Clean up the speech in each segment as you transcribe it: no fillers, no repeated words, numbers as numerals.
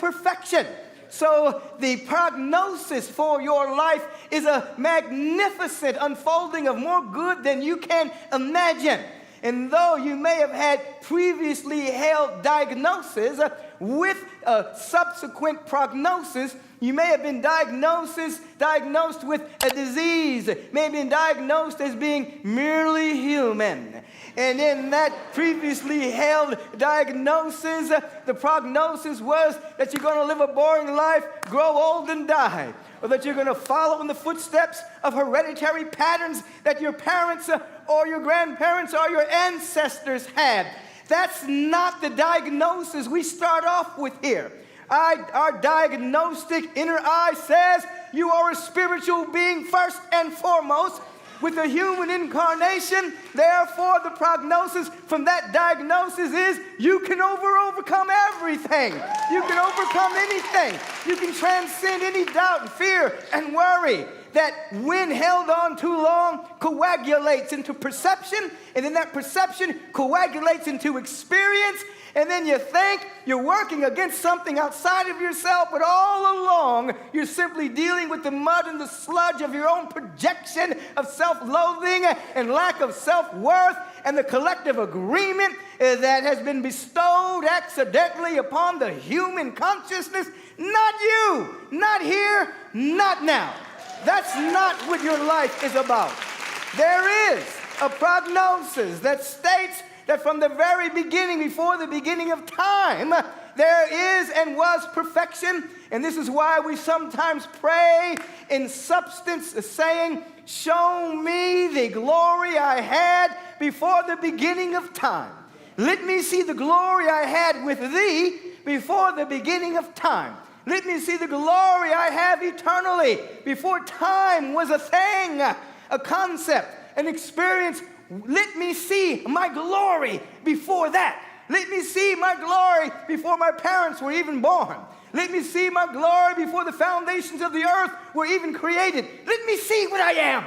perfection. So the prognosis for your life is a magnificent unfolding of more good than you can imagine. And though you may have had previously held diagnosis with a subsequent prognosis, you may have been diagnosed with a disease, may have been diagnosed as being merely human. And in that previously held diagnosis, the prognosis was that you're going to live a boring life, grow old and die, or that you're going to follow in the footsteps of hereditary patterns that your parents or your grandparents or your ancestors had. That's not the diagnosis we start off with here. Our diagnostic inner eye says you are a spiritual being first and foremost with a human incarnation. Therefore, the prognosis from that diagnosis is you can overcome everything. You can overcome anything. You can transcend any doubt and fear and worry that when held on too long coagulates into perception, and then that perception coagulates into experience, and then you think you're working against something outside of yourself, but all along you're simply dealing with the mud and the sludge of your own projection of self-loathing and lack of self-worth and the collective agreement that has been bestowed accidentally upon the human consciousness. Not you, not here, not now. That's not what your life is about. There is a prognosis that states that from the very beginning, before the beginning of time, there is and was perfection. And this is why we sometimes pray in substance, saying, show me the glory I had before the beginning of time. Let me see the glory I had with thee before the beginning of time. Let me see the glory I have eternally before time was a thing, a concept, an experience. Let me see my glory before that. Let me see my glory before my parents were even born. Let me see my glory before the foundations of the earth were even created. Let me see what I am.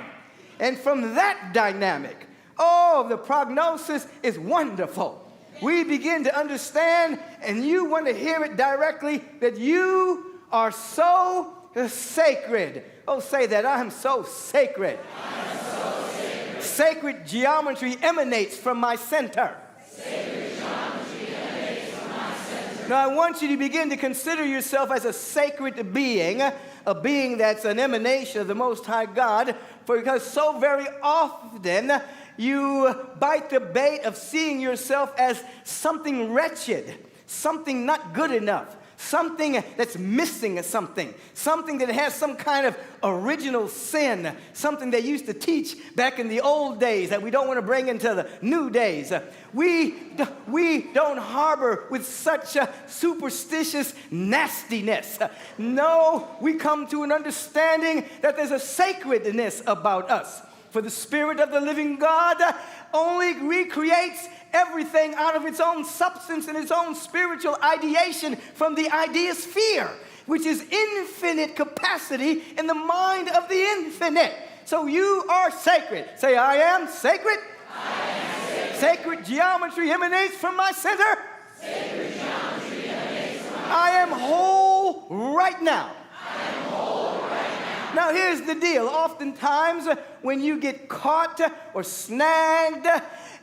And from that dynamic, the prognosis is wonderful. We begin to understand, and you want to hear it directly, that you are so sacred. Oh, say that. I am so sacred. I am so sacred. Sacred geometry emanates from my center. Sacred geometry emanates from my center. Now, I want you to begin to consider yourself as a sacred being, a being that's an emanation of the Most High God, because so very often you bite the bait of seeing yourself as something wretched, something not good enough, something that's missing something that has some kind of original sin, something they used to teach back in the old days that we don't want to bring into the new days. We don't harbor with such superstitious nastiness. No, we come to an understanding that there's a sacredness about us. For the Spirit of the living God only recreates everything out of its own substance and its own spiritual ideation from the idea-sphere, which is infinite capacity in the mind of the infinite. So you are sacred. Say, I am sacred. I am sacred. Sacred geometry emanates from my center. Sacred geometry emanates from my center. I am whole right now. I am whole right now. Now, here's the deal. Oftentimes, when you get caught or snagged,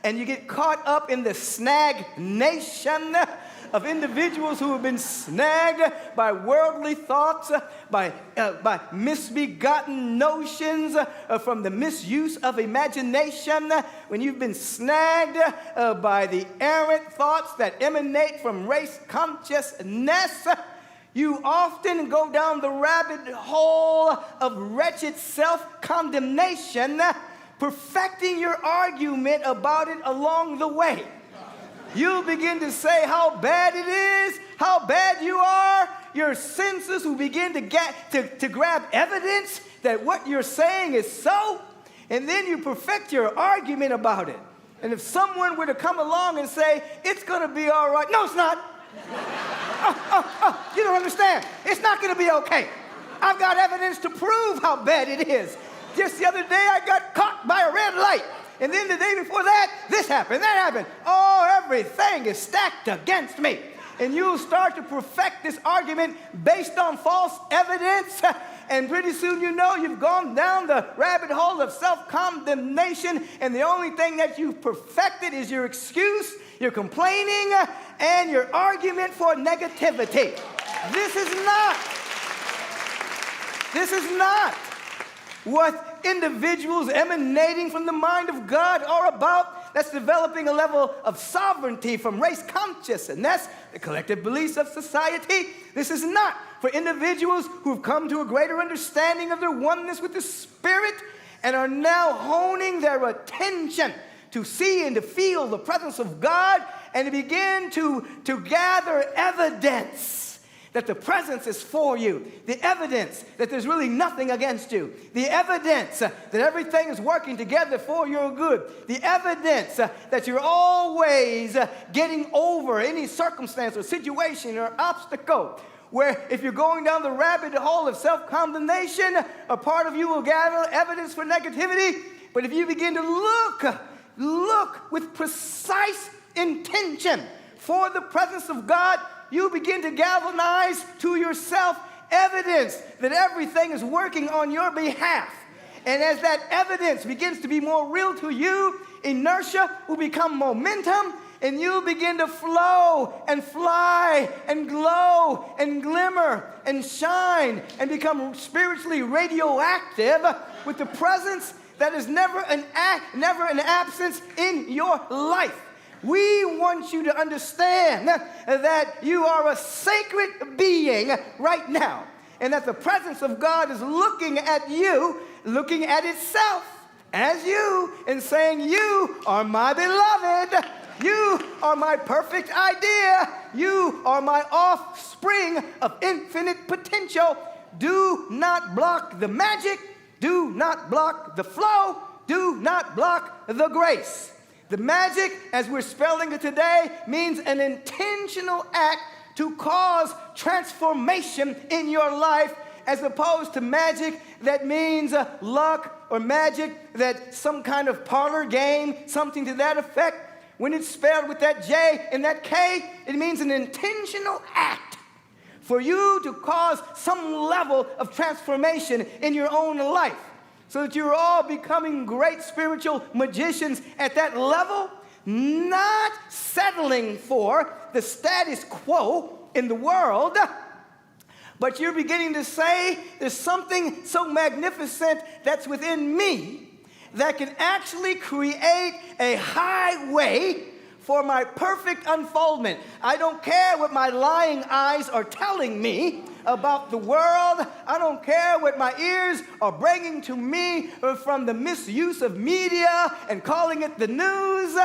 and you get caught up in the snag nation of individuals who have been snagged by worldly thoughts, by misbegotten notions, from the misuse of imagination, when you've been snagged by the errant thoughts that emanate from race consciousness, you often go down the rabbit hole of wretched self-condemnation, perfecting your argument about it along the way. You'll begin to say how bad it is, how bad you are. Your senses will begin to grab evidence that what you're saying is so, and then you perfect your argument about it. And if someone were to come along and say, it's going to be all right. No, it's not. You don't understand. It's not going to be okay. I've got evidence to prove how bad it is. Just the other day, I got caught by a red light. And then the day before that, this happened, that happened. Oh, everything is stacked against me. And you'll start to perfect this argument based on false evidence. And pretty soon you know you've gone down the rabbit hole of self-condemnation. And the only thing that you've perfected is your excuse, your complaining, and your argument for negativity. This is not what individuals emanating from the mind of God are about. That's developing a level of sovereignty from race consciousness, the collective beliefs of society. This is not for individuals who've come to a greater understanding of their oneness with the Spirit and are now honing their attention to see and to feel the presence of God and to begin to gather evidence that the presence is for you, the evidence that there's really nothing against you, the evidence that everything is working together for your good, the evidence that you're always getting over any circumstance or situation or obstacle, where if you're going down the rabbit hole of self-condemnation, a part of you will gather evidence for negativity. But if you begin to look with precise intention for the presence of God, you begin to galvanize to yourself evidence that everything is working on your behalf. And as that evidence begins to be more real to you, inertia will become momentum, and you'll begin to flow and fly and glow and glimmer and shine and become spiritually radioactive with the presence that is never an absence in your life. We want you to understand that you are a sacred being right now, and that the presence of God is looking at you, looking at itself as you, and saying, you are my beloved. You are my perfect idea. You are my offspring of infinite potential. Do not block the magic. Do not block the flow. Do not block the grace. The magic, as we're spelling it today, means an intentional act to cause transformation in your life, as opposed to magic that means luck, or magic that some kind of parlor game, something to that effect. When it's spelled with that J and that K, it means an intentional act for you to cause some level of transformation in your own life, so that you're all becoming great spiritual magicians at that level, not settling for the status quo in the world, but you're beginning to say, there's something so magnificent that's within me that can actually create a highway for my perfect unfoldment. I don't care what my lying eyes are telling me about the world. I don't care what my ears are bringing to me from the misuse of media and calling it the news.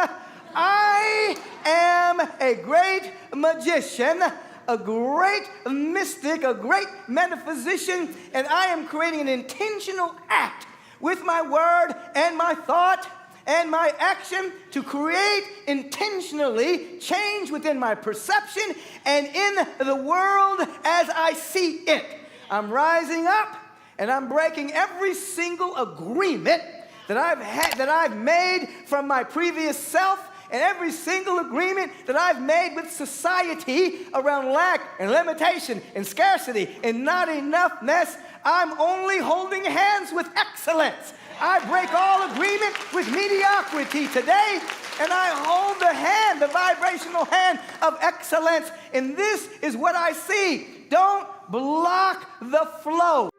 I am a great magician, a great mystic, a great metaphysician, and I am creating an intentional act with my word and my thought and my action to create intentionally change within my perception and in the world as I see it. I'm rising up and I'm breaking every single agreement that I've made from my previous self, and every single agreement that I've made with society around lack and limitation and scarcity and not enoughness. I'm only holding hands with excellence. I break all agreement with mediocrity today, and I hold the vibrational hand of excellence. And this is what I see. Don't block the flow.